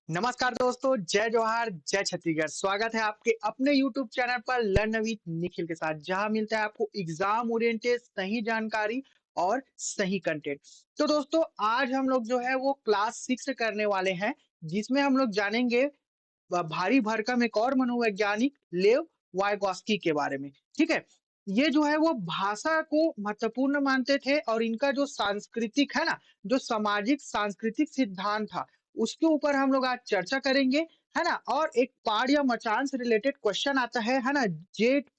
नमस्कार दोस्तों, जय जवाहर, जय छत्तीसगढ़। स्वागत है आपके अपने YouTube चैनल पर लर्न विद निखिल के साथ, जहां मिलता है आपको एग्जाम ओरिएंटेड सही जानकारी और सही कंटेंट। तो दोस्तों, आज हम लोग जो है वो क्लास 6 करने वाले हैं, जिसमें हम लोग जानेंगे भारी भरकम एक और मनोवैज्ञानिक लेव वाइगॉस्की के बारे में। ठीक है, ये जो है वो भाषा को महत्वपूर्ण मानते थे और इनका जो सांस्कृतिक है ना, जो सामाजिक सांस्कृतिक सिद्धांत था, उसके ऊपर हम लोग आज चर्चा करेंगे, है ना। और एक पाठ या मचान से रिलेटेड क्वेश्चन आता है ना, जेट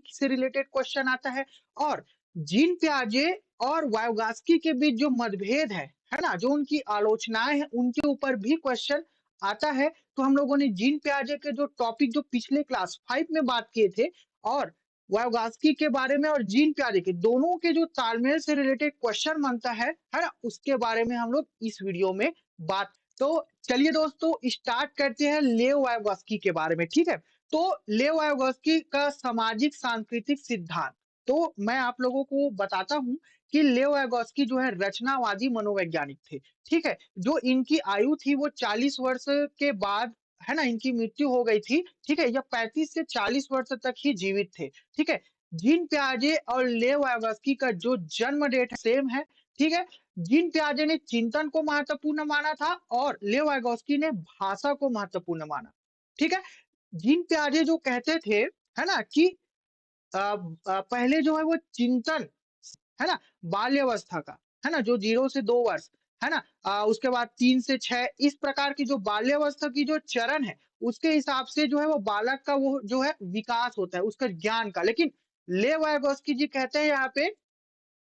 से रिलेटेड क्वेश्चन आता है। और जीन प्याजे और वाइगॉस्की के बीच जो मतभेद है ना, जो उनकी आलोचनाएं हैं, उनके ऊपर भी क्वेश्चन आता है। तो हम लोगों ने जीन पियाजे के जो टॉपिक जो पिछले क्लास 5 में बात किए थे, और वाइगॉस्की के बारे में और जीन पियाजे के दोनों के जो तालमेल से रिलेटेड क्वेश्चन बनता है ना, उसके बारे में हम लोग इस वीडियो में बात। तो चलिए दोस्तों, स्टार्ट करते हैं लेव वाइगॉस्की के बारे में। ठीक है, तो लेव वाइगॉस्की का सामाजिक सांस्कृतिक सिद्धांत, तो मैं आप लोगों को बताता हूं कि लेव वाइगॉस्की जो है रचनावादी मनोवैज्ञानिक थे। ठीक है, जो इनकी आयु थी वो 40 वर्ष के बाद, है ना, इनकी मृत्यु हो गई थी। ठीक है, यह 35 से 40 वर्ष तक ही जीवित थे। ठीक है, जीन प्याजे और लेव वाइगॉस्की का जो जन्म डेट सेम है। ठीक है, जीन प्याजे ने चिंतन को महत्वपूर्ण माना था और लेव वाइगॉस्की ने भाषा को महत्वपूर्ण माना। ठीक है, जीन प्याजे जो कहते थे, है ना, कि पहले जो है वो चिंतन, है ना, बाल्यावस्था का, है ना, जो 0 से 2 वर्ष, है ना, उसके बाद 3 से 6, इस प्रकार की जो बाल्यावस्था की जो चरण है, उसके हिसाब से जो है वो बालक का वो जो है विकास होता है उसका ज्ञान का। लेकिन लेव वाइगॉस्की जी कहते हैं यहाँ पे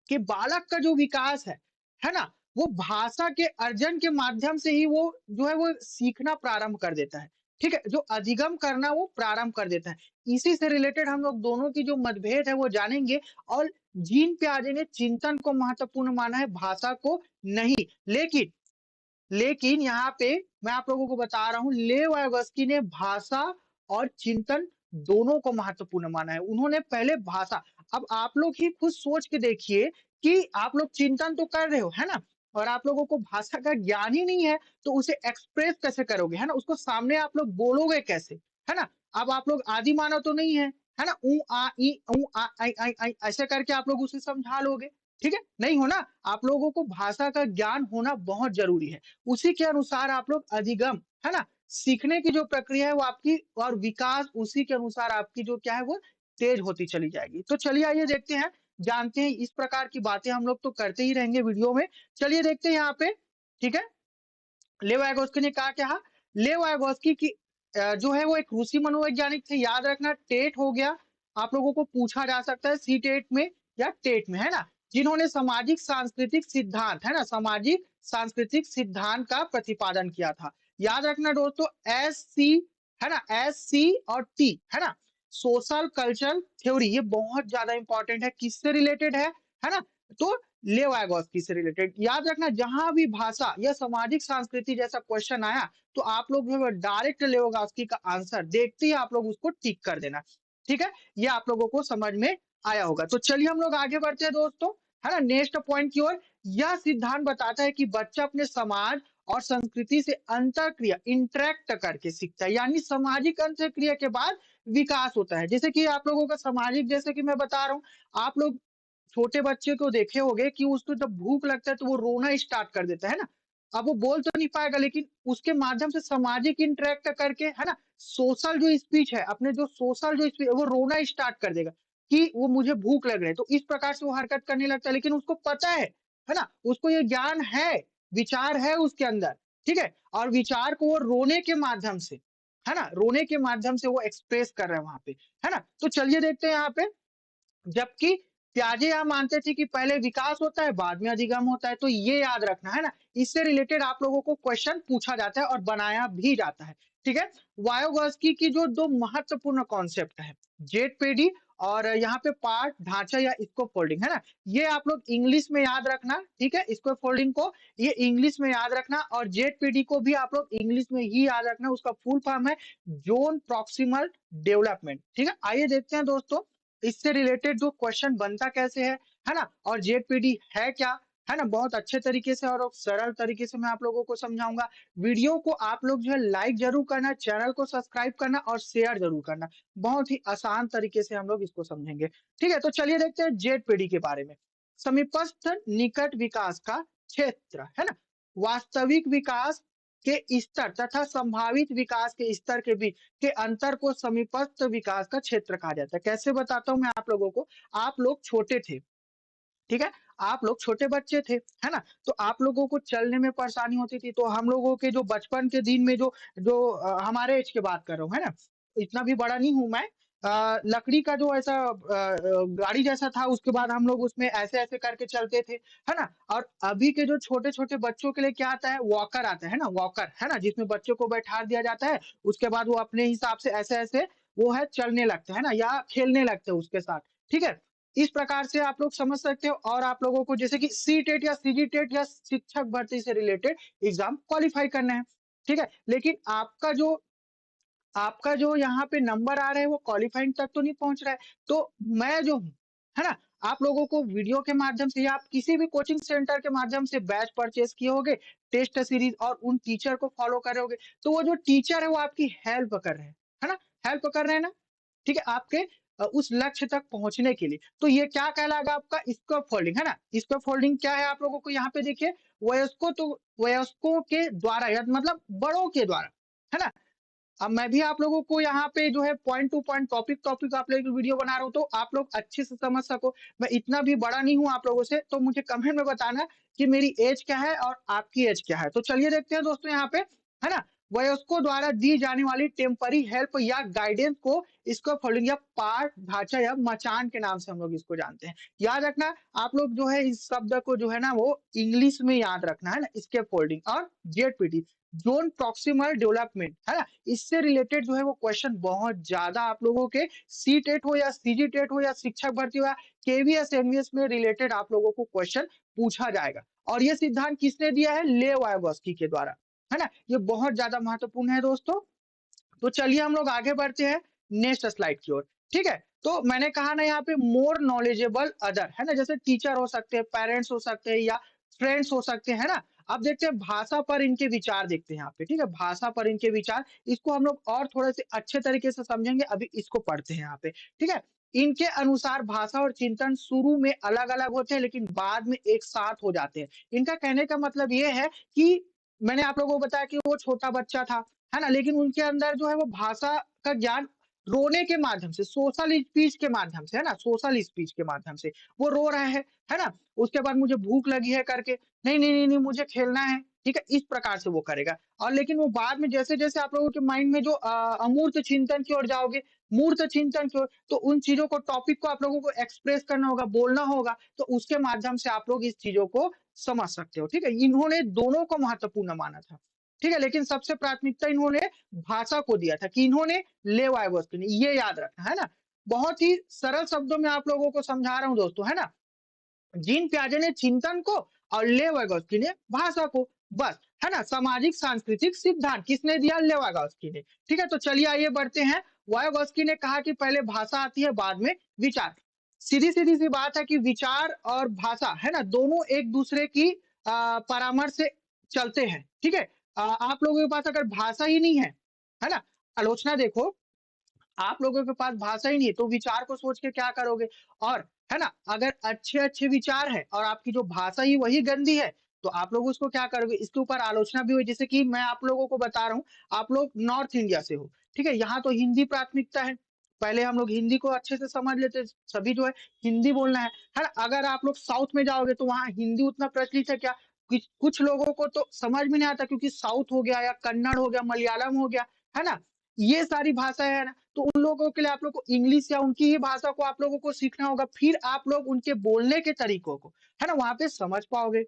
कि बालक का जो विकास है ना, वो भाषा के अर्जन के माध्यम से ही वो जो है वो सीखना प्रारंभ कर देता है। ठीक है, जो अधिगम करना वो प्रारंभ कर देता है। इसी से रिलेटेड हम लोग दोनों की जो मतभेद है वो जानेंगे। और जीन प्याजे ने चिंतन को महत्वपूर्ण माना है, भाषा को नहीं। लेकिन लेकिन यहाँ पे मैं आप लोगों को बता रहा हूँ, लेव वाइगॉस्की ने भाषा और चिंतन दोनों को महत्वपूर्ण माना है। उन्होंने पहले भाषा, अब आप लोग ही खुद सोच के देखिए कि आप लोग चिंतन तो कर रहे हो, है ना, और आप लोगों को भाषा का ज्ञान ही नहीं है, तो उसे एक्सप्रेस कैसे करोगे, है ना, उसको सामने आप लोग बोलोगे कैसे, है ना। अब आप लोग आदि मानव तो नहीं है ना, ऊ आ ई ऊ आ आई आई आई ऐसे करके आप लोग उसे समझा लोगे। ठीक है, नहीं हो ना। आप लोगों को भाषा का ज्ञान होना बहुत जरूरी है। उसी के अनुसार आप लोग अधिगम, है ना, सीखने की जो प्रक्रिया है वो आपकी, और विकास उसी के अनुसार आपकी जो क्या है वो तेज होती चली जाएगी। तो चलिए आइए देखते हैं, जानते हैं। इस प्रकार की बातें हम लोग तो करते ही रहेंगे वीडियो में। चलिए देखते हैं यहाँ पे। ठीक है, लेव वाइगॉस्की ने कहा लेव वाइगॉस्की की जो है वो एक रूसी मनोवैज्ञानिक थे। याद रखना, टेट हो गया, आप लोगों को पूछा जा सकता है सी टेट में या टेट में, है ना, जिन्होंने सामाजिक सांस्कृतिक सिद्धांत, है ना, सामाजिक सांस्कृतिक सिद्धांत का प्रतिपादन किया था। याद रखना दोस्तों, एस सी, है ना, एस सी और टी, है ना, सोशल कल्चरल थ्योरी, ये बहुत ज्यादा इंपॉर्टेंट है। किससे रिलेटेड है ना, तो लेव वाइगॉस्की से रिलेटेड। याद रखना, जहां भी भाषा या सामाजिक संस्कृति जैसा क्वेश्चन आया, तो आप लोग जो है डायरेक्ट लेव वाइगॉस्की का आंसर देखते ही आप लोग उसको टिक कर देना। ठीक है, ये आप लोगों को समझ में आया होगा। तो चलिए हम लोग आगे बढ़ते हैं दोस्तों, है ना, नेक्स्ट पॉइंट की ओर। यह सिद्धांत बताता है कि बच्चा अपने समाज और संस्कृति से अंतरक्रिया इंटरेक्ट करके सीखता है, यानी सामाजिक अंतरक्रिया के बाद विकास होता है। जैसे कि आप लोगों का सामाजिक, जैसे कि मैं बता रहा हूँ, आप लोग छोटे बच्चे को देखे होंगे कि उसको जब भूख लगता है तो वो रोना स्टार्ट कर देता है ना। अब वो बोल तो नहीं पाएगा, लेकिन उसके माध्यम से सामाजिक इंटरेक्ट करके, है ना, सोशल जो स्पीच है, अपने जो सोशल जो स्पीच, वो रोना स्टार्ट कर देगा कि वो मुझे भूख लग रही है। तो इस प्रकार से वो हरकत करने लगता है, लेकिन उसको पता है ना, उसको ये ज्ञान है, विचार है उसके अंदर। ठीक है, और विचार को वो रोने के माध्यम से, है ना, रोने के माध्यम से वो एक्सप्रेस कर रहे हैं वहां पे, है ना। तो चलिए देखते हैं यहाँ पे। जबकि प्याजे यह मानते थे कि पहले विकास होता है बाद में अधिगम होता है। तो ये याद रखना, है ना, इससे रिलेटेड आप लोगों को क्वेश्चन पूछा जाता है और बनाया भी जाता है। ठीक है, वायोगॉस्की की जो दो महत्वपूर्ण कॉन्सेप्ट है, जेट पेडी और यहाँ पे पार्ट ढांचा या स्कोप फोल्डिंग, है ना, ये आप लोग इंग्लिश में याद रखना। ठीक है, स्कोप फोल्डिंग को ये इंग्लिश में याद रखना, और जेट पेडी को भी आप लोग इंग्लिश में ही याद रखना। उसका फुल फॉर्म है जोन प्रॉक्सिमल डेवलपमेंट। ठीक है, आइए देखते हैं दोस्तों, इससे रिलेटेड जो क्वेश्चन बनता कैसे है ना, और जेडपीडी है क्या, है ना? बहुत अच्छे तरीके से और सरल तरीके से मैं आप लोगों को समझाऊँगा। वीडियो को आप लोग जो है लाइक ज़रूर करना, चैनल को सब्सक्राइब करना और शेयर ज़रूर करना। बहुत ही आसान तरीके से हम लोग इसको समझेंगे। ठीक है? तो चलिए देखते हैं जेड-पीढ़ी के बारे में। समीपस्थ निकट विकास का क्षेत्र, है ना? वास्तविक विकास के स्तर तथा संभावित विकास के स्तर के बीच के अंतर को समीपस्थ विकास का क्षेत्र कहा जाता है। कैसे बताता हूँ मैं आप लोगों को? आप लोग छोटे थे, ठीक है? आप लोग छोटे बच्चे थे, है ना? तो आप लोगों को चलने में परेशानी होती थी, तो हम लोगों के जो बचपन के दिन में जो जो हमारे ऐज की बात कर रहा हूँ, है ना? इतना भी बड़ा नहीं हूँ मैं। लकड़ी का जो ऐसा गाड़ी जैसा था, उसके बाद हम लोग उसमें ऐसे-ऐसे करके चलते थे, है ना? और अभी के जो छोटे-छोटे बच्चों के लिए क्या आता है? वॉकर आता है ना? वॉकर, है ना? जिसमें बच्चों को बैठा दिया जाता है, उसके बाद वो अपने हिसाब से ऐसे-ऐसे वो है चलने लगते हैं, है ना? या खेलने लगते हैं उसके साथ, ठीक है? इस प्रकार से आप लोग समझ सकते हो और आप लोगों को जैसे कि सी-टेट या सी-जी-टेट या शिक्षक भर्ती से रिलेटेड एग्ज़ाम क्वालीफाई करना है, ठीक है? लेकिन आपका जो यहाँ पे नंबर आ रहा है वो क्वालीफाइंग तक तो नहीं पहुँच रहा है। तो मैं जो हूँ, है ना? आप लोगों को वीडियो के माध्यम से या आप किसी भी कोचिंग सेंटर के माध्यम से बैच परचेज़ किए होंगे, टेस्ट सीरीज़ और उन टीचर को फॉलो कर रहे होंगे, तो वो जो टीचर है वो आपकी हेल्प कर रहे हैं, है ना? हेल्प कर रहे हैं ना? ठीक है? आपके उस लक्ष्य तक पहुँचने के लिए। तो ये क्या कहलाएगा आपका स्कैफोल्डिंग, है ना? स्कैफोल्डिंग क्या है आप लोगों को यहाँ पे देखिए, वयस्कों के द्वारा या मतलब बड़ों के द्वारा, है ना? अब मैं भी आप लोगों को यहाँ पे जो है point two point topic topic आप लोगों की वीडियो बना रहा हूँ, तो आप लोग अच्छे से समझ सको। मैं इतना भी बड़ा नहीं हूँ आप लोगों से, तो मुझे कमेंट में बताना कि मेरी एज क्या है और आपकी एज क्या है। तो चलिए देखते हैं दोस्तों यहाँ पे, है ना? वयस्कों द्वारा दी जाने वाली टेम्पररी हेल्प या गाइडेंस को स्कैफोल्डिंग या पाठ ढांचा या मचान के नाम से हम लोग इसको जानते हैं। याद रखना, आप लोग जो है इस शब्द को जो है ना वो इंग्लिश में याद रखना, है ना? स्कैफोल्डिंग और जेडपीटी, ज़ोन प्रॉक्सिमल डेवलपमेंट, है ना? इससे रिलेटेड जो है वो क्वेश्चन बहुत ज्यादा आप लोगों के सी-टेट हो या सी-जी-टेट हो या शिक्षक भर्ती हो या केवीएस एमवीएस में रिलेटेड आप लोगों को क्वेश्चन पूछा जाएगा। और ये सिद्धांत किसने दिया है? लेव वायगोस्की के द्वारा, है ना? ये बहुत ज्यादा महत्वपूर्ण है दोस्तों। तो चलिए हम लोग आगे बढ़ते हैं नेक्स्ट स्लाइड की ओर। ठीक है? तो मैंने कहा ना यहाँ पे मोर नॉलेजेबल अदर, है ना? जैसे टीचर हो सकते हैं, पेरेंट्स हो सकते हैं या फ्रेंड्स हो सकते हैं, है ना? अब देखते हैं भाषा पर इनके विचार देखते हैं यहाँ पे, ठीक है? भाषा पर इनके विचार, इसको हम लोग और थोड़े से अच्छे तरीके से समझेंगे, अभी इसको पढ़ते हैं यहाँ पे, ठीक है? इनके अनुसार भाषा और चिंतन शुरू में अलग-अलग होते हैं लेकिन बाद में एक साथ हो जाते हैं। इनका कहने का मतलब ये है कि मैंने आप लोगों को बताया कि वो छोटा बच्चा था, है ना? लेकिन उनके अंदर जो है वो भाषा का ज्ञान रोने के माध्यम से, सोशल स्पीच के माध्यम से, है ना? सोशल स्पीच के माध्यम से वो रो रहा है ना? उसके बाद मुझे भूख लगी है करके, नहीं, नहीं, नहीं, नहीं मुझे खेलना है, ठीक है? इस प्रकार से वो करेगा। और लेकिन वो बाद में जैसे-जैसे आप लोगों के माइंड में जो अमूर्त चिंतन की ओर जाओगे, मूर्त चिंतन की ओर, तो उन चीज़ों को टॉपिक को आप लोगों को एक्सप्रेस करना होगा, बोलना होगा, तो उसके माध्यम से आप लोग इस चीज़ों को समझ सकते हो, ठीक है? इन्होंने दोनों को महत्वपूर्ण माना था। ठीक है? लेकिन सबसे प्राथमिकता इन्होंने भाषा को दिया था कि इन्होंने लेव वायगोस्की ने, ये याद रखना, है ना? बहुत ही सरल शब्दों में आप लोगों को समझा रहा हूँ दोस्तों, है ना? जीन पियाजे ने चिंतन को और लेव वायगोस्की ने भाषा को, बस, है ना? सामाजिक सांस्कृतिक सिद्धांत किसने दिया? लेव वायगोस्की ने। ठीक है? तो चलिए आइए बढ़ते हैं। वायगोस्की ने कहा कि पहले भाषा आती है, बाद में विचार। सीधी-सीधी सी बात है कि विचार और भाषा, है ना? दोनों एक दूसरे की परामर्श से चलते हैं, ठीक है? आप लोगों के पास अगर भाषा ही नहीं है ना? आलोचना देखो, आप लोगों के पास भाषा ही नहीं है, तो विचार को सोच के क्या करोगे? और है ना? अगर अच्छे-अच्छे विचार हैं और आपकी जो भाषा ही वही गंदी है, तो आप लोग उसको क्या करोगे? इसके ऊपर आलोचना भी हुई, जैसे कि मैं आप लोगों को बता रहा हूँ, आप लोग नॉर्थ इंडिया से हो, ठीक है? यहाँ तो हिंदी प्राथमिकता है। पहले हम लोग हिंदी को अच्छे से समझ लेते, सभी जो है हिंदी बोलना है ना? अगर आप लोग साउथ में जाओगे तो वहाँ हिंदी उतना प्रचलित है क्या? कुछ लोगों को तो समझ में नहीं आता क्योंकि साउथ हो गया या कन्नड़ हो गया, मलयालम हो गया, है ना? ये सारी भाषाएँ हैं ना, तो उन लोगों के लिए आप लोग को इंग्लिश या उनकी ही भाषा को आप लोगों को सीखना होगा, फिर आप लोग उनके बोलने के तरीकों को, है ना, वहाँ पे समझ पाओगे,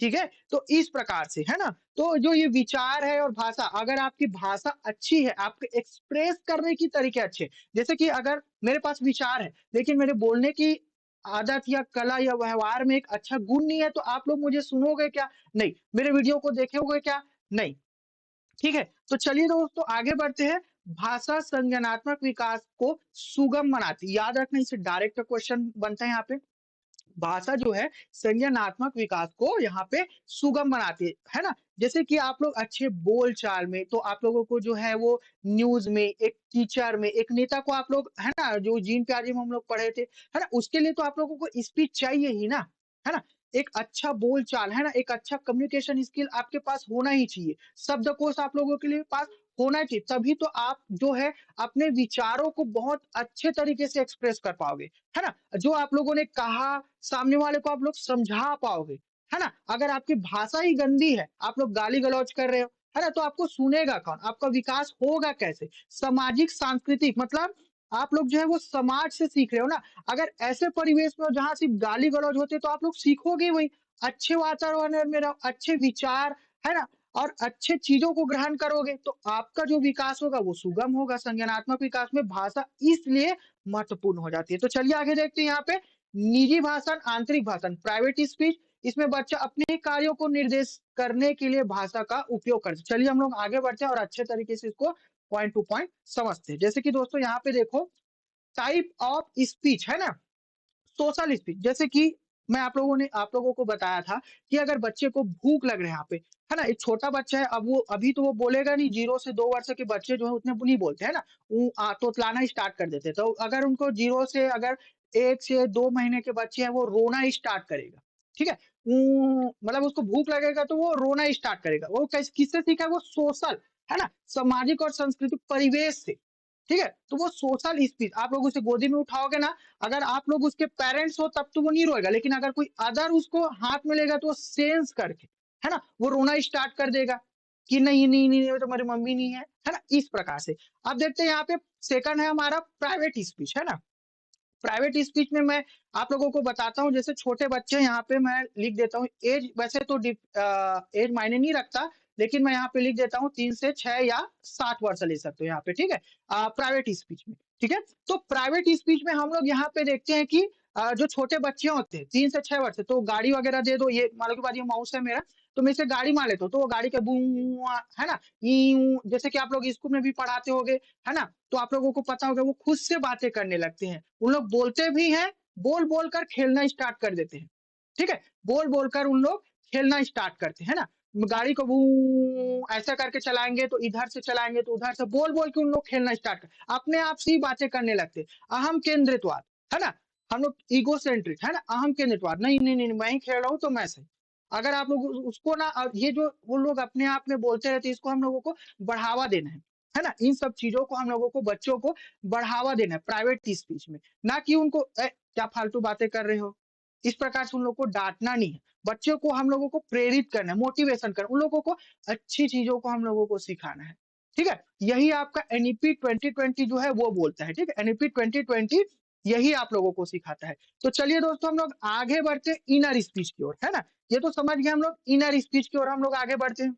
ठीक है? तो इस प्रकार से, है ना? तो जो ये विचार है और भाषा, अगर आपकी भाषा अच्छी है, आपके एक्सप्रेस करने की तरीके अच्छे हैं, जैसे कि अगर मेरे पास विचार है, लेकिन मेरे बोलने की आदत या कला या व्यवहार में एक अच्छा गुण नहीं है, तो आप लोग मुझे सुनोगे क्या? नहीं। मेरे वीडियो को देखोगे क्या? नहीं। ठीक है? तो चलिए दोस्तों आगे बढ़ते हैं। भाषा संज्ञानात्मक विकास को सुगम बनाती है। याद रखना, इसे डायरेक्ट क्वेश्चन बनता है यहाँ पे। भाषा जो है संज्ञानात्मक विकास को यहाँ पे सुगम बनाती है ना? जैसे कि आप लोग अच्छे बोलचाल में तो आप लोगों को जो है वो न्यूज़ में, एक टीचर में, एक नेता को आप लोग है ना? जो जीन प्याजे में हम लोग पढ़े थे, है ना? उसके लिए तो आप लोगों को स्पीच चाहिए ही ना, है ना? एक अच्छा बोलचाल, है ना? एक अच्छा कम्युनिकेशन स्किल आपके पास होना ही चाहिए। शब्दकोश आप लोगों के लिए पास होना चाहिए, तभी तो आप जो है अपने विचारों को बहुत अच्छे तरीके से एक्सप्रेस कर पाओगे, है ना? जो आप लोगों ने कहा, सामने वाले को आप लोग समझा पाओगे, है ना? अगर आपकी भाषा ही गंदी है, आप लोग गाली-गलौज कर रहे हो, है ना? तो आपको सुनेगा कौन? आपका विकास होगा कैसे? सामाजिक सांस्कृतिक मतलब आप लोग जो है वो समाज से सीख रहे हो ना। अगर ऐसे परिवेश में हो जहाँ सिर्फ गाली-गलौज होते तो आप लोग सीखोगे वही। अच्छे वातावरण में रहो, अच्छे विचार, है ना? और अच्छे चीज़ों को ग्रहण करोगे तो आपका जो विकास होगा वो सुगम होगा। संज्ञानात्मक विकास में भाषा इसलिए महत्वपूर्ण हो जाती है। तो चलिए आगे देखते हैं यहाँ पे निजी भाषण, आंतरिक भाषण, प्राइवेट स्पीच। इसमें बच्चा अपने कार्यों को निर्देश करने के लिए भाषा का उपयोग करते हैं। चलिए हम लोग आगे बढ़ते हैं और अच्छे तरीके से इसको पॉइंट टू पॉइंट समझते हैं। जैसे कि दोस्तों यहाँ पे देखो टाइप ऑफ स्पीच है ना? सोशल स्पीच जैसे कि मैं आप लोगों को बताया था कि अगर बच्चे को भूख लग रहा है यहाँ पे, है ना? एक छोटा बच्चा है, अब वो अभी तो वो बोलेगा नहीं, 0 से 2 वर्ष के बच्चे जो है उतने नहीं बोलते, है ना? तोतलाना स्टार्ट कर देते हैं। तो अगर उनको 0 से अगर 1 से 2 महीने के बच्चे हैं, वो रोना स्टार्ट करेगा, ठीक है? मतलब उसको भूख लगेगा तो वो रोना स्टार्ट करेगा। वो किससे सीखा है? वो सोशल, है ना? सामाजिक और सांस्कृतिक परिवेश से, ठीक है? तो वो सोशल स्पीच आप लोग उसे गोदी में उठाओगे ना, अगर आप लोग उसके पेरेंट्स हो तब तो वो नहीं रोएगा, लेकिन अगर कोई अदर उसको हाथ में लेगा तो वो सेंस करके, है ना? वो रोना स्टार्ट कर देगा कि नहीं, नहीं, नहीं, ये तो हमारी मम्मी नहीं है ना? इस प्रकार से। अब देखते हैं यहाँ पे सेकंड है हमारा प्राइवेट स्पीच, है ना? प्राइवेट स्पीच में मैं आप लोगों को बताता हूँ जैसे छोटे बच्चे यहाँ पे मैं लिख देता हूँ एज वैसे तो एज मायने नहीं रखता लेकिन मैं यहाँ पे लिख देता हूँ 3 से 6 या 7 वर्ष ले सकते हो यहाँ पे ठीक है प्राइवेट स्पीच में ठीक है तो प्राइवेट स्पीच में हम लोग यहाँ पे देखते हैं कि जो छोटे बच्चे होते हैं 3 से 6 वर्ष तो गाड़ी वगैरह दे दो ये मान लो कि बाद ये माउस है मेरा तो मैं इसे गाड़ी मान लेता हूँ तो वो गाड़ी के बू है ना जैसे कि आप लोग स्कूल में भी पढ़ाते होगे है ना तो आप लोगों को पता होगा वो खुद से बातें करने लगते हैं उन लोग बोलते भी हैं बोल बोल कर खेलना स्टार्ट कर देते हैं ठीक है बोल बोल कर उन लोग खेलना स्टार्ट करते हैं ना गाड़ी को ऐसा करके चलाएंगे तो इधर से चलाएंगे तो उधर से बोल बोल के उन लोग खेलना स्टार्ट कर अपने आप से ही बातें करने लगते हैं अहम केंद्रितवाद है ना हम लोग ईगो सेंट्रिक है ना अहम केंद्रितवाद नहीं नहीं नहीं मैं ही खेल रहा हूँ तो मैं सही अगर आप लोग उसको ना ये जो वो लोग अपने आप में बोलते रहते हैं इसको हम लोगों को बढ़ावा देना है ना इन सब चीजों को हम लोगों को बच्चों को बढ़ावा देना है प्राइवेट स्पीच में ना कि उनको क्या फालतू बातें कर रहे हो इस प्रकार से उन लोगों को डांटना नहीं है बच्चों को हम लोगों को प्रेरित करना है मोटिवेशन करना उन लोगों को अच्छी चीजों को हम लोगों को सिखाना है ठीक है यही आपका एनईपी 2020 जो है वो बोलता है ठीक है एनईपी 2020 यही आप लोगों को सिखाता है तो चलिए दोस्तों हम लोग आगे बढ़ते हैं इनर स्पीच की ओर है ना ये तो समझ गए हम लोग इनर स्पीच की ओर हम लोग आगे बढ़ते हैं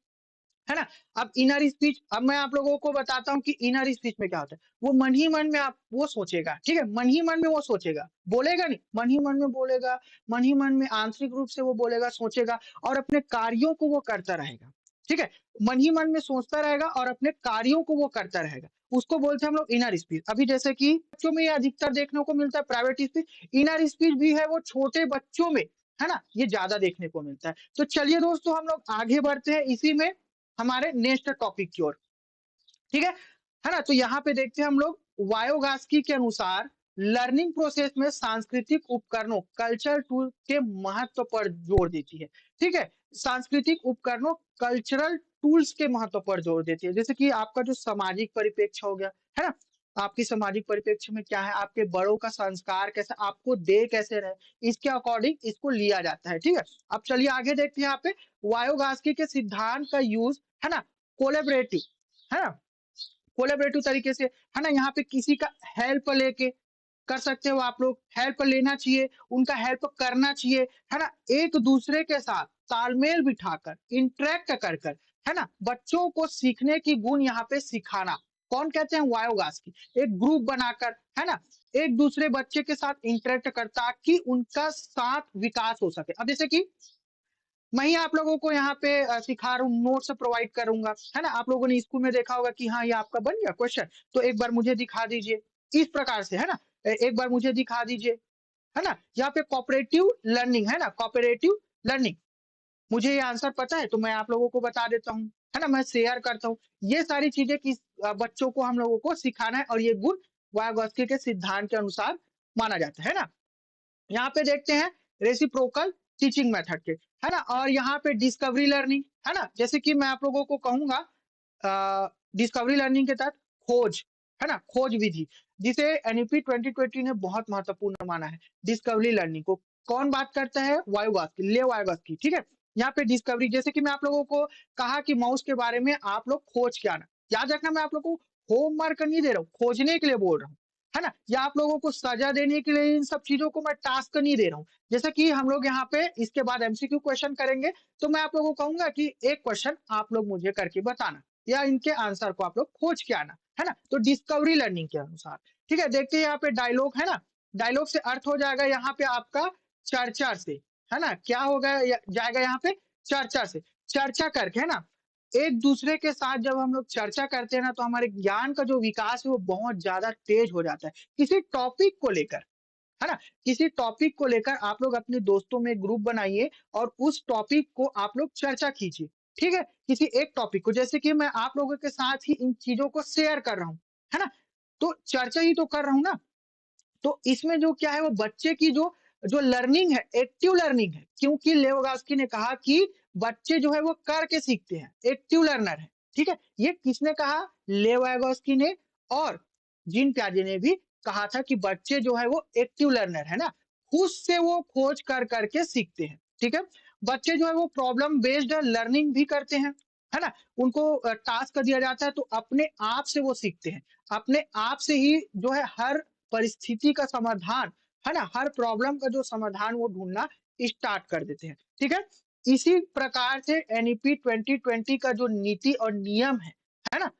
है ना अब इनर स्पीच अब मैं आप लोगों को बताता हूँ कि इनर स्पीच में क्या होता है वो मन ही मन में आप वो सोचेगा ठीक है मन ही मन में वो सोचेगा बोलेगा नहीं मन ही मन में बोलेगा मन ही मन में आंतरिक रूप से वो बोलेगा सोचेगा और अपने कार्यों को वो करता रहेगा ठीक है मन ही मन में सोचता रहेगा और अपने कार्यों को वो करता रहेगा उसको बोलते हैं हम लोग इनर स्पीच अभी जैसे कि बच्चों में ये अधिकतर देखने को मिलता है प्राइवेट स्पीच इनर स्पीच भी है वो छोटे बच्चों में है ना ये ज्यादा देखने को मिलता है तो चलिए दोस्तों हम लोग आगे बढ़ते हैं इसी में हमारे नेक्स्ट टॉपिक की ओर ठीक है ना तो यहाँ पे देखते हैं हम लोग वायोगास्की के अनुसार लर्निंग प्रोसेस में सांस्कृतिक उपकरणों कल्चर टूल के महत्व पर जोर देती है ठीक है सांस्कृतिक उपकरणों कल्चरल टूल्स के महत्व पर जोर देती है जैसे कि आपका जो सामाजिक परिप्रेक्ष्य हो गया है ना आपकी सामाजिक परिप्रेक्ष्य में क्या है आपके बड़ों का संस्कार कैसे आपको दे कैसे रहे इसके अकॉर्डिंग इसको लिया जाता है ठीक है अब चलिए आगे देखते हैं यहाँ पे वायोगास्की के सिद्धांत का यूज है ना कोलेबरेटिव है ना कोलेबरेटिव तरीके से है ना यहाँ पे किसी का हेल्प लेके कर सकते हो आप लोग हेल्प लेना चाहिए उनका हेल्प करना चाहिए है ना एक दूसरे के साथ तालमेल बिठाकर इंटरेक्ट कर कर है ना बच्चों को सीखने की गुण यहाँ पे सिखाना कौन कहते हैं वायोगास की एक ग्रुप बनाकर है ना एक दूसरे बच्चे के साथ इंटरेक्ट कर ताकि उनका साथ विकास हो सके अब जैसे कि मैं ही आप लोगों को यहाँ पे सिखा रहा हूँ नोट्स प्रोवाइड करूंगा है ना आप लोगों ने स्कूल में देखा होगा कि हाँ ये आपका बन गया क्वेश्चन तो एक बार मुझे दिखा दीजिए इस प्रकार से है ना एक बार मुझे दिखा दीजिए है ना? यहाँ पे कोऑपरेटिव लर्निंग है ना, कोऑपरेटिव लर्निंग। मुझे ये आंसर पता है तो मैं आप लोगों को बता देता हूँ, है ना? मैं शेयर करता हूँ। ये सारी चीज़ें बच्चों को हम लोगों को सिखाना है और ये गुण वाइगोत्स्की के सिद्धांत के अनुसार माना जाता है ना? यहाँ पे देखते हैं रेसिप्रोकल टीचिंग मेथड के, है ना? और यहाँ पे डिस्कवरी लर्निंग, है ना? जैसे कि मैं आप लोगों को कहूँगा डिस्कवरी लर्निंग के तहत खोज, है ना? खोज विधि, जिसे एनईपी 2020 ने बहुत महत्वपूर्ण माना है। डिस्कवरी लर्निंग को कौन बात करता है? वाइगोत्स्की, लेव वाइगोत्स्की, ठीक है? यहाँ पे डिस्कवरी, जैसे कि मैं आप लोगों को कहा कि माउस के बारे में आप लोग खोज के आना। याद रखना, मैं आप लोगों को होमवर्क नहीं दे रहा हूँ, खोजने के लिए बोल रहा हूँ, है ना? या आप लोगों को सजा देने के लिए इन सब चीजों को मैं टास्क नहीं दे रहा हूँ। जैसे कि हम लोग यहाँ पे इसके बाद एमसीक्यू क्वेश्चन करेंगे, तो मैं आप लोगों को कहूंगा कि एक क्वेश्चन आप लोग मुझे करके बताना या इनके आंसर को आप लोग खोज के आना, है ना? तो डिस्कवरी लर्निंग के अनुसार, ठीक है? देखते हैं यहाँ पे डायलॉग, है ना? डायलॉग से अर्थ हो जाएगा यहाँ पे आपका चर्चा से, है ना? क्या होगा जाएगा यहाँ पे? चर्चा से, चर्चा करके, है ना? एक दूसरे के साथ जब हम लोग चर्चा करते हैं ना, तो हमारे ज्ञान का जो विकास है वो बहुत ज्यादा तेज हो जाता है। किसी टॉपिक को लेकर, है ना? किसी टॉपिक को लेकर आप लोग अपने दोस्तों में ग्रुप बनाइए और उस टॉपिक को आप लोग चर्चा कीजिए, ठीक है? किसी एक टॉपिक को, जैसे कि मैं आप लोगों के साथ ही इन चीजों को शेयर कर रहा हूँ, है ना? तो चर्चा ही तो कर रहा हूँ ना। तो इसमें जो क्या है, वो बच्चे की जो जो लर्निंग है, एक्टिव लर्निंग है, क्योंकि लेवगास्की ने कहा कि बच्चे जो है वो करके सीखते हैं, एक्टिव लर्नर है, ठीक है? ये किसने कहा? लेवगास्की ने। और जीन प्याजे ने भी कहा था कि बच्चे जो है वो एक्टिव लर्नर है ना, खुद से वो खोज कर करके सीखते हैं, ठीक है? बच्चे जो है वो प्रॉब्लम बेस्ड लर्निंग भी करते हैं, है ना? उनको टास्क दिया जाता है तो अपने आप से वो सीखते हैं, अपने आप से ही जो है हर परिस्थिति का समाधान, है ना? हर प्रॉब्लम का जो समाधान वो ढूँढना स्टार्ट कर देते हैं, ठीक है? इसी प्रकार से एनईपी 2020 का जो नीति और नियम है ना?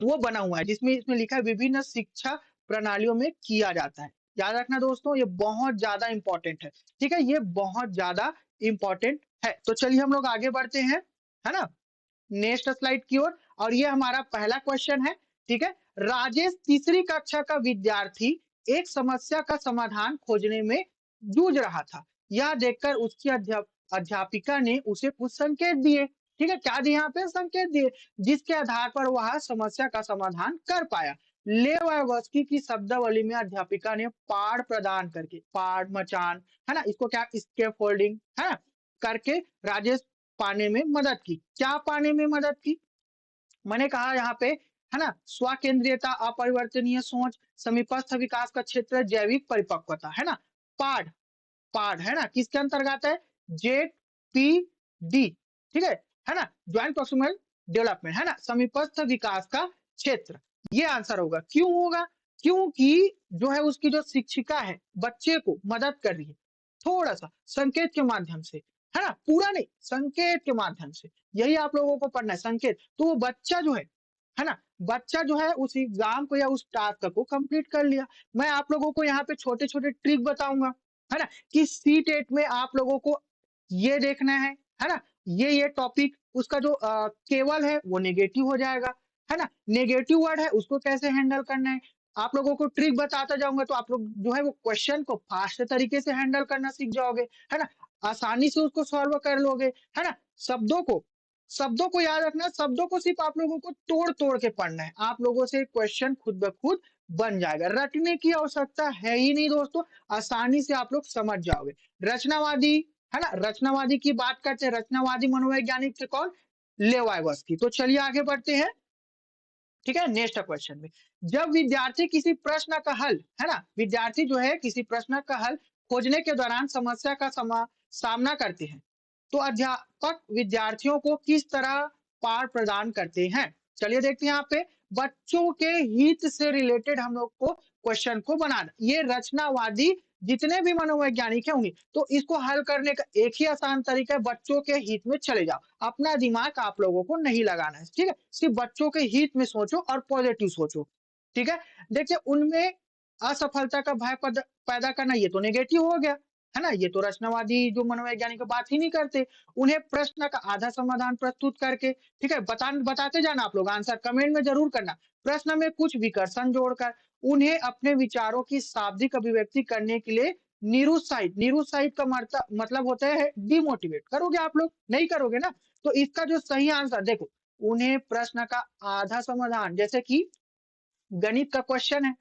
वो बना हुआ है, जिसमें इसमें लिखा है विभिन्न शिक्षा प्रणालियों में किया जाता है। याद रखना दोस्तों, ये बहुत ज़्यादा इम्पोर्टेंट है, ठीक है? ये बहुत ज़्यादा इम्पोर्टेंट है। तो चलिए हम लोग आगे बढ़ते हैं, है ना? नेक्स्ट स्लाइड की ओर। और ये हमारा पहला क्वेश्चन है, ठीक है? राजेश तीसरी कक्षा का विद्यार्थी एक समस्या का समाधान खोजने में जूझ रहा था। यह देखकर उसकी अध्यापिका ने उसे कुछ संकेत दिए, ठीक है? क्या दिए यहाँ पे? संकेत दिए, जिसके आधार पर वह समस्या का समाधान कर पाया। लेवावर्स्की की शब्दावली में अध्यापिका ने पाठ प्रदान करके, पाठ मचान, है ना? इसको क्या, स्कैफोल्डिंग, है ना? करके राजेश पाने में मदद की। क्या पाने में मदद की? मैंने कहा यहाँ पे, है ना? स्वकेंद्रीयता, अपरिवर्तनीय सोच, समीपस्थ विकास का क्षेत्र, जैविक परिपक्वता, है ना? पाठ, पाठ, है ना? किसके अंतर्गत है? जेपीडी, ठीक है ना? ज्वाइंट प्रोक्सिमल डेवलपमेंट, है ना? समीपस्थ विकास का क्षेत्र, ये आंसर होगा। क्यों होगा? क्योंकि जो है उसकी जो शिक्षिका है, बच्चे को मदद कर रही है, थोड़ा सा संकेत के माध्यम से, है ना? पूरा नहीं, संकेत के माध्यम से। यही आप लोगों को पढ़ना है, संकेत। तो वो बच्चा जो है ना? बच्चा जो है उस एग्जाम को या उस टास्क को कंप्लीट कर लिया। मैं आप लोगों को यहाँ पे छोटे-छोटे ट्रिक बताऊंगा, है ना? कि सी-टेट में आप लोगों को ये देखना है ना? ये टॉपिक उसका जो केवल है वो नेगेटिव हो जाएगा, है ना? नेगेटिव वर्ड है उसको कैसे हैंडल करना है, आप लोगों को ट्रिक बताता जाऊंगा, तो आप लोग जो है वो क्वेश्चन को फास्ट तरीके से हैंडल करना सीख जाओगे, है ना? आसानी से उसको सॉल्व कर लोगे, है ना? शब्दों को याद रखना, शब्दों को सिर्फ आप लोगों को तोड़-तोड़ के पढ़ना है। आप लोगों से क्वेश्चन खुद ब खुद बन जाएगा। रटने की आवश्यकता है ही नहीं दोस्तों, आसानी से आप लोग समझ जाओगे। रचनावादी, है ना? रचनावादी की बात करते हैं, रचनावादी मनोवैज्ञानिक थे कौन? लेवाइवस्की। तो चलिए आगे बढ़ते हैं, ठीक है? नेक्स्ट क्वेश्चन में, जब विद्यार्थी किसी प्रश्न का हल, है ना? विद्यार्थी जो है किसी प्रश्न का हल खोजने के दौरान समस्या का सामना करते हैं, तो अध्यापक विद्यार्थियों को किस तरह पाठ प्रदान करते हैं? चलिए देखते हैं यहाँ पे, बच्चों के हित से रिलेटेड हम लोग को क्वेश्चन को बनाना। ये रचनावादी जितने भी मनोवैज्ञानिक है उन्हीं, तो इसको हल करने का एक ही आसान तरीका है, बच्चों के हित में चले जाओ। अपना दिमाग आप लोगों को नहीं लगाना है, ठीक है? सिर्फ बच्चों के हित में सोचो और पॉजिटिव सोचो, ठीक है? देखिए, उनमें असफलता का भय पैदा करना, ये तो नेगेटिव हो गया, है ना? ये तो रचनावादी जो मनोवैज्ञानिक बात ही नहीं करते। उन्हें प्रश्न का आधा समाधान प्रस्तुत करके, ठीक है? बताते जाना, आप लोग आंसर कमेंट में जरूर करना। प्रश्न में कुछ विकर्षण जोड़कर उन्हें अपने विचारों की शाब्दिक अभिव्यक्ति करने के लिए निरुत्साहित, निरुत्साहित का मतलब होता है डिमोटिवेट। करोगे आप लोग? नहीं करोगे ना। तो इसका जो सही आंसर देखो, उन्हें प्रश्न का आधा समाधान, जैसे कि गणित का क्वेश्चन है?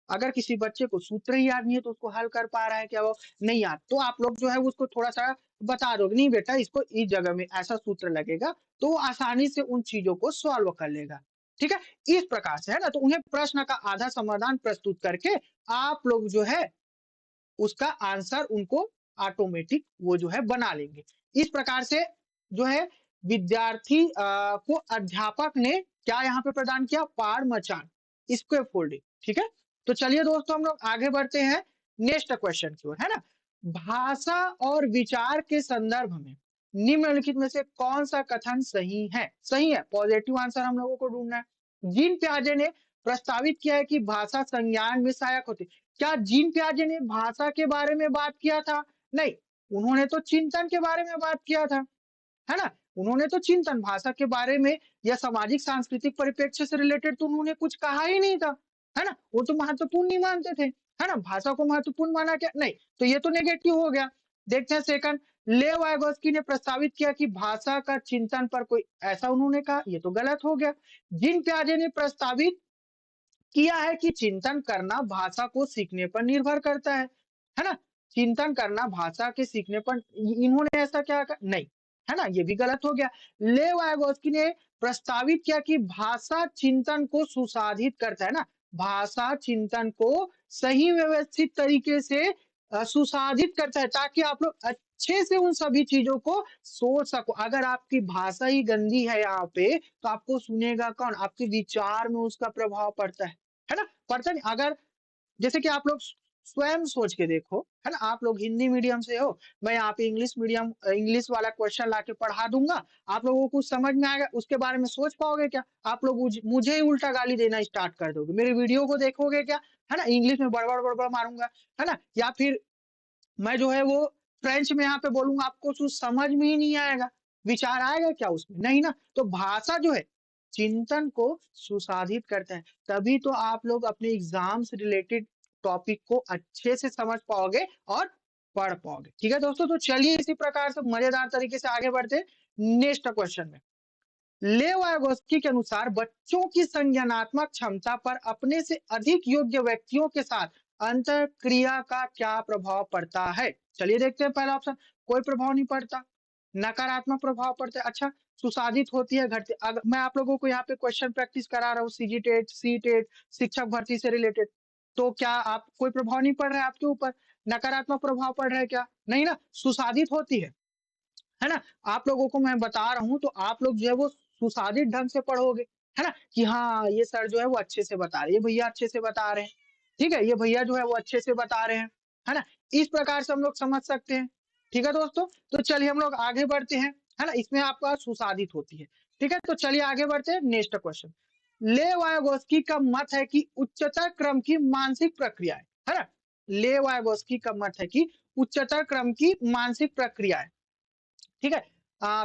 अगर किसी बच्चे को सूत्र ही याद नहीं है तो उसको हल कर पा रहा है क्या वो? नहीं याद, तो आप लोग जो है उसको थोड़ा-सा बता दोगे, नहीं बेटा इसको इस जगह में ऐसा सूत्र लगेगा, तो वो आसानी से उन चीज़ों को सॉल्व कर लेगा। ठीक है? इस प्रकार से, है ना? तो उन्हें प्रश्न का आधा समाधान प्रस्तुत करके आप लोग जो है उसका आंसर उनको ऑटोमेटिक वो जो है बना लेंगे। इस प्रकार से जो है विद्यार्थी को अध्यापक ने क्या यहाँ पे प्रदान किया? पार-मचान, स्कैफोल्डिंग, ठीक है? तो चलिए दोस्तों हम लोग आगे बढ़ते हैं नेक्स्ट क्वेश्चन की ओर, है ना? भाषा और विचार के संदर्भ में निम्नलिखित में से कौन-सा कथन सही है? सही है, पॉजिटिव आंसर हम लोगों को ढूँढना है। जीन पियाजे ने प्रस्तावित किया है कि भाषा संज्ञान में सहायक होती है। क्या जीन पियाजे ने भाषा के बारे में बात किया था? नहीं, उन्होंने तो चिंतन के बारे में बात किया था, है ना? उन्होंने तो चिंतन, भाषा के बारे में या सामाजिक सांस्कृतिक परिप्रेक्ष्य से रिलेटेड तो उन्होंने कुछ कहा ही नहीं था, है ना? वो तो महत्वपूर्ण नहीं मानते थे, है ना? भाषा को महत्वपूर्ण माना क्या? नहीं, तो ये तो नेगेटिव हो गया। देखते हैं सेकंड, लेव वाइगोस्की ने प्रस्तावित किया कि भाषा का चिंतन पर कोई, ऐसा उन्होंने कहा, ये तो गलत हो गया। जीन पियाजे ने प्रस्तावित किया है कि चिंतन करना भाषा को सीखने पर निर्भर करता है ना? चिंतन करना भाषा के सीखने पर, इन्होंने ऐसा क्या कहा? नहीं, है ना? ये भी गलत हो गया। लेव वाइगोस्की ने प्रस्तावित किया कि भाषा चिंतन को सुसाधित करता है ना? भाषा चिंतन को सही व्यवस्थित तरीके से सुसाधित करता है ताकि आप लोग अच्छे से उन सभी चीजों को सोच सको। अगर आपकी भाषा ही गंदी है यहाँ पे, तो आपको सुनेगा कौन? आपके विचार में उसका प्रभाव पड़ता है ना? पड़ता नहीं? अगर जैसे कि आप लोग स्वयं सोच के देखो, है ना? आप लोग हिंदी मीडियम से हो, मैं यहाँ पे इंग्लिश वाला क्वेश्चन लाके पढ़ा दूंगा, आप लोगों को कुछ समझ में आएगा, उसके बारे में सोच पाओगे क्या? आप लोग मुझे ही उल्टा गाली देना स्टार्ट कर दोगे, मेरे वीडियो को देखोगे क्या? है ना? इंग्लिश में बड़बड़ बड़बड़ मारूंगा, है ना? या फिर मैं जो है वो फ्रेंच में यहाँ पे बोलूंगा, आपको कुछ समझ में ही नहीं आएगा, विचार आएगा क्या उसमें? नहीं ना। तो भाषा जो है चिंतन को सुसाधित करता है, तभी तो आप लोग अपने एग्जाम से रिलेटेड टॉपिक को अच्छे से समझ पाओगे और पढ़ पाओगे। ठीक है दोस्तों, तो चलिए इसी प्रकार से मजेदार तरीके से आगे बढ़ते नेक्स्ट क्वेश्चन में। लेव वाइगोस्की के अनुसार बच्चों की संज्ञानात्मक क्षमता पर अपने से अधिक योग्य व्यक्तियों के साथ अंतःक्रिया का क्या प्रभाव पड़ता है? चलिए देखते हैं पहला ऑप्शन, कोई प्रभाव नहीं पड़ता, नकारात्मक प्रभाव पड़ता है। अच्छा, सुसाधित होती है, घटती। अगर मैं आप लोगों को यहाँ पे क्वेश्चन प्रैक्टिस करा रहा हूँ सीजी टेट, सी टेट, शिक्षक भर्ती से रिलेटेड, तो क्या आप कोई प्रभाव नहीं पड़ रहा है आपके ऊपर? नकारात्मक प्रभाव पड़ रहा है क्या? नहीं ना, सुसाधित होती है ना? आप लोगों को मैं बता रहा हूँ तो आप लोग जो है वो सुसाधित ढंग से पढ़ोगे, है ना? कि हाँ, ये सर जो है वो अच्छे से बता रहे हैं, ये भैया अच्छे से बता रहे हैं। ठीक है? ये भैया जो है वो अच्छे से बता रहे हैं, है ना? इस प्रकार से हम लोग समझ सकते हैं। ठीक है दोस्तों? तो चलिए हम लोग आगे बढ़ते हैं, है ना? इसमें आपका सुसाधित होती है। ठीक है? तो चलिए आगे बढ़ते हैं नेक्स्ट क्वेश्चन। लेव वाइगोस्की का मत है कि उच्चतर क्रम की मानसिक प्रक्रियाएं, है ना? लेव वाइगोस्की का मत है कि उच्चतर क्रम की मानसिक प्रक्रियाएं, ठीक है,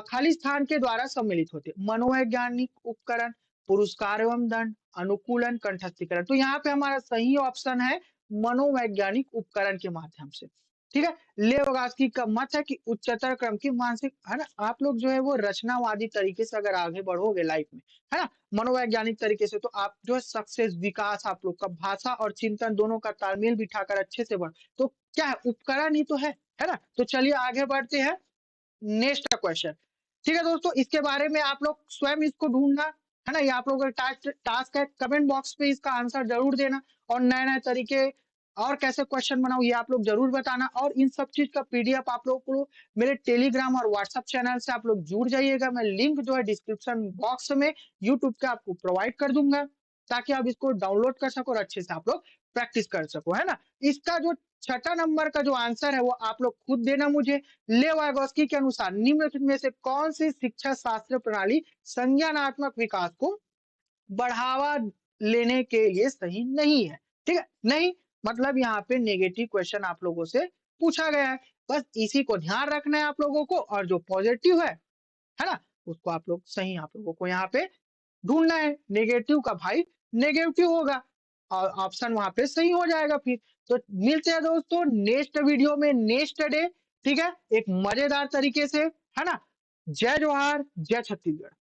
खाली स्थान के द्वारा सम्मिलित होते हैं। मनोवैज्ञानिक उपकरण, पुरस्कार एवं दंड, अनुकूलन, कंठस्थीकरण। तो यहाँ पे हमारा सही ऑप्शन है मनोवैज्ञानिक उपकरण के माध्यम से। ठीक है, लेवगास्की का मत है कि उच्चतर क्रम की मानसिक, है ना? आप लोग जो है वो रचनावादी तरीके से अगर आगे बढ़ोगे लाइफ में, है ना, मनोवैज्ञानिक तरीके से, तो आप जो है सक्सेस, विकास आप लोग का, भाषा और चिंतन दोनों का तालमेल बिठाकर अच्छे से बढ़, तो क्या है, उपकरण ही तो है ना? तो चलिए आगे बढ़ते हैं नेक्स्ट क्वेश्चन। ठीक है दोस्तों, इसके बारे में आप लोग स्वयं इसको ढूंढना, है ना? ये आप लोगों का टास्क है, कमेंट बॉक्स पे इसका आंसर जरूर देना, और नए नए तरीके और कैसे क्वेश्चन बनाओ ये आप लोग जरूर बताना, और इन सब चीज का पीडीएफ आप लोग को मेरे टेलीग्राम और व्हाट्सएप चैनल से आप लोग जुड़ जाइएगा। मैं लिंक जो है डिस्क्रिप्शन बॉक्स में यूट्यूब के आपको प्रोवाइड कर दूंगा, ताकि आप इसको डाउनलोड कर सको और अच्छे से आप लोग प्रैक्टिस कर सको, है ना? इसका जो छठा नंबर का जो आंसर है वो आप लोग खुद देना मुझे। लेव वाइगोस्की के अनुसार निम्नलिखित में से कौन सी शिक्षा शास्त्र प्रणाली संज्ञानात्मक विकास को बढ़ावा लेने के लिए सही नहीं है? ठीक है, नहीं मतलब यहाँ पे नेगेटिव क्वेश्चन आप लोगों से पूछा गया है, बस इसी को ध्यान रखना है आप लोगों को, और जो पॉजिटिव है ना, उसको आप लोग सही, आप लोगों को यहाँ पे ढूंढना है। नेगेटिव का भाई नेगेटिव होगा और ऑप्शन वहां पे सही हो जाएगा फिर। तो मिलते हैं दोस्तों नेक्स्ट वीडियो में नेक्स्ट डे, ठीक है, एक मजेदार तरीके से, है ना। जय जोहार, जय छत्तीसगढ़।